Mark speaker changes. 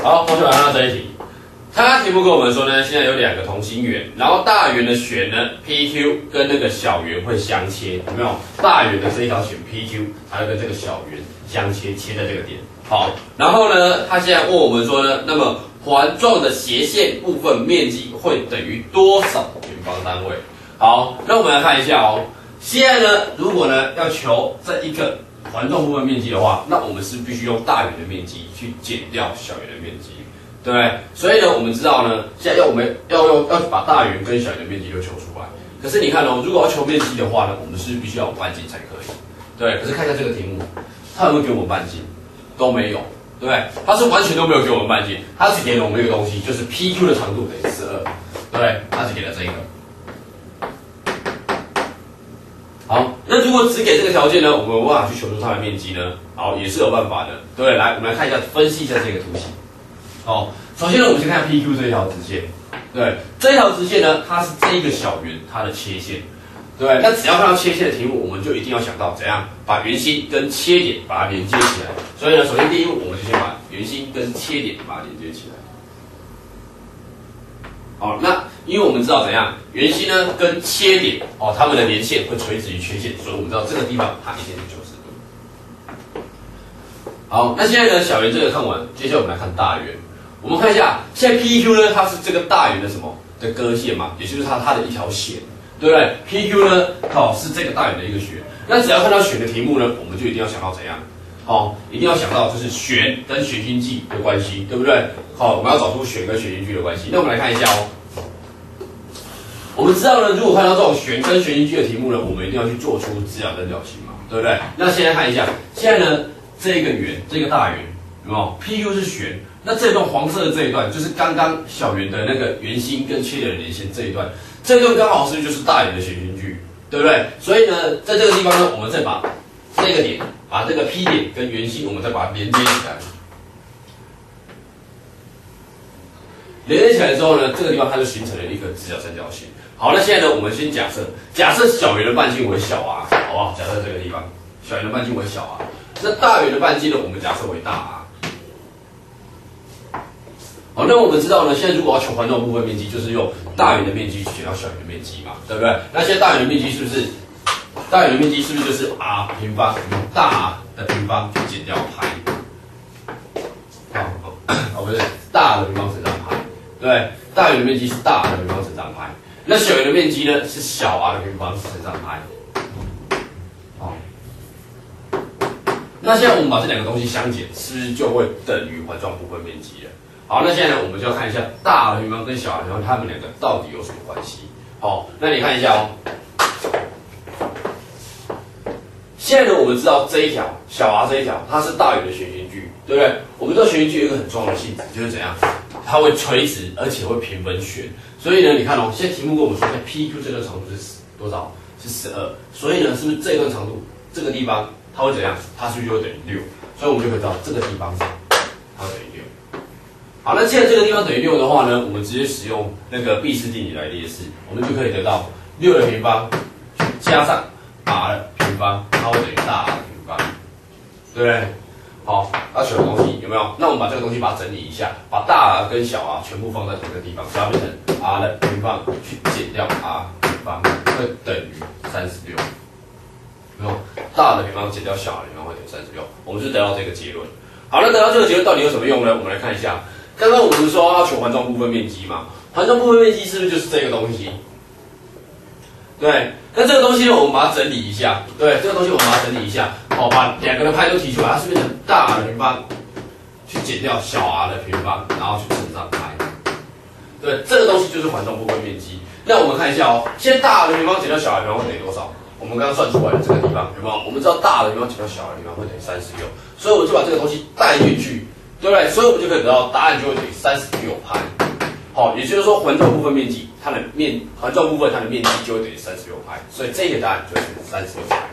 Speaker 1: 好，同学们，那这一题，他题目跟我们说呢，现在有两个同心圆，然后大圆的弦呢 PQ 跟那个小圆会相切，有没有？大圆的这一条弦 PQ， 它会跟这个小圆相切，切在这个点。好，然后呢，他现在问我们说呢，那么环状的斜线部分面积会等于多少平方单位？好，那我们来看一下哦。现在呢，如果呢要求这一个环状部分面积的话，那我们是必须用大圆的面积去减掉小圆的面积，对不对？所以呢，我们知道呢，现在我们要把大圆跟小圆的面积都求出来。可是你看哦，如果要求面积的话呢，我们是必须要有半径才可以。对，可是看一下这个题目，它有没有给我们半径？都没有，对不对？它是完全都没有给我们半径，它只给了我们一个东西，就是 PQ 的长度等于12，对不对？它只给了这一个。好，那如果只给这个条件呢，我们有办法去求出它的面积呢？好，也是有办法的，对不对？来，我们来看一下，分析一下这个图形。好，首先呢，我们先看 PQ 这一条直线，对，这一条直线呢，它是这一个小圆它的切线，对。那只要看到切线的题目，我们就一定要想到怎样把圆心跟切点把它连接起来。所以呢，首先第一步，我们就先把圆心跟切点把它连接起来。好，那因为我们知道怎样，圆心呢跟切点哦，它们的连线会垂直于缺线，所以我们知道这个地方它一定是90度。好，那现在呢，小圆这个看完，接下来我们来看大圆。我们看一下，现在 PQ 呢，它是这个大圆的什么的割线嘛，也就是它的一条线，对不对 ？PQ 呢，好是这个大圆的一个弦。那只要看到弦的题目呢，我们就一定要想到怎样？好，一定要想到就是弦跟弦心距的关系，对不对？好，我们要找出弦跟弦心距的关系。那我们来看一下哦。我们知道呢，如果看到这种弦跟弦心距的题目呢，我们一定要去做出直角三角形嘛，对不对？那现在看一下，现在呢，这个圆，这个大圆，有没有 ？PQ 是弦，那这段黄色的这一段就是刚刚小圆的那个圆心跟切点的连线这一段，这一段刚好是就是大圆的弦心距，对不对？所以呢，在这个地方呢，我们再把这个点，把这个 P 点跟圆心，我们再把它连接起来。连接起来之后呢，这个地方它就形成了一个直角三角形。好，那现在呢，我们先假设小圆的半径为小啊，好不好？假设这个地方小圆的半径为小啊，那大圆的半径呢，我们假设为大啊。好，那我们知道呢，现在如果要求环状部分面积，就是用大圆的面积去减掉小圆的面积嘛，对不对？那现在大圆的面积是不是就是 r 平方用大的平方去减掉派？不是大的平方乘上派，对，大圆的面积是大的平方乘上派，那小圆的面积呢是小 r 的平方乘上派。好，那现在我们把这两个东西相减，是不是就会等于环状部分面积了？好，那现在呢，我们就要看一下大的平方跟小的平方，它们两个到底有什么关系？好，那你看一下哦。现在呢，我们知道这一条小 r 这一条，它是大圆的弦心距，对不对？我们知道弦心距有一个很重要的性质，就是怎样？它会垂直，而且会平分弦。所以呢，你看哦，现在题目跟我们说，PQ 这段长度是多少？是12。所以呢，是不是这段长度这个地方它会怎样？它是不是就会等于6？所以我们就可以知道这个地方它会等于6。好，那既然这个地方等于6的话呢，我们直接使用那个毕氏定理来列示，我们就可以得到6的平方加上 r 的平方，它会等于大 R 的平方，对不对？好，要求的东西有没有？那我们把这个东西把它整理一下，把大 R 跟小 r 全部放在同一个地方，所以它变成 r 的平方去减掉 r 平方会等于36，有没有？大的平方减掉小的平方会等于36，我们就得到这个结论。好，那得到这个结论到底有什么用呢？我们来看一下，刚刚我们说要求环状部分面积嘛，环状部分面积是不是就是这个东西？对，那这个东西呢，我们把它整理一下。对，这个东西我们把它整理一下，好，把两个的派都提出来，它是变成大 R 的平方去减掉小 r 的平方，然后去乘上派。对，这个东西就是环状部分面积。那我们看一下哦，现在大 R 的平方减掉小 r 的平方会等于多少？我们刚刚算出来的这个地方有没有？我们知道大 R 的平方减掉小 r 的平方会等于36，所以我们就把这个东西带进去，对不对？所以我们就可以得到答案就会等于36派。好，也就是说环状部分面积，环状部分它的面积就会等于36派，所以这个答案就是36派。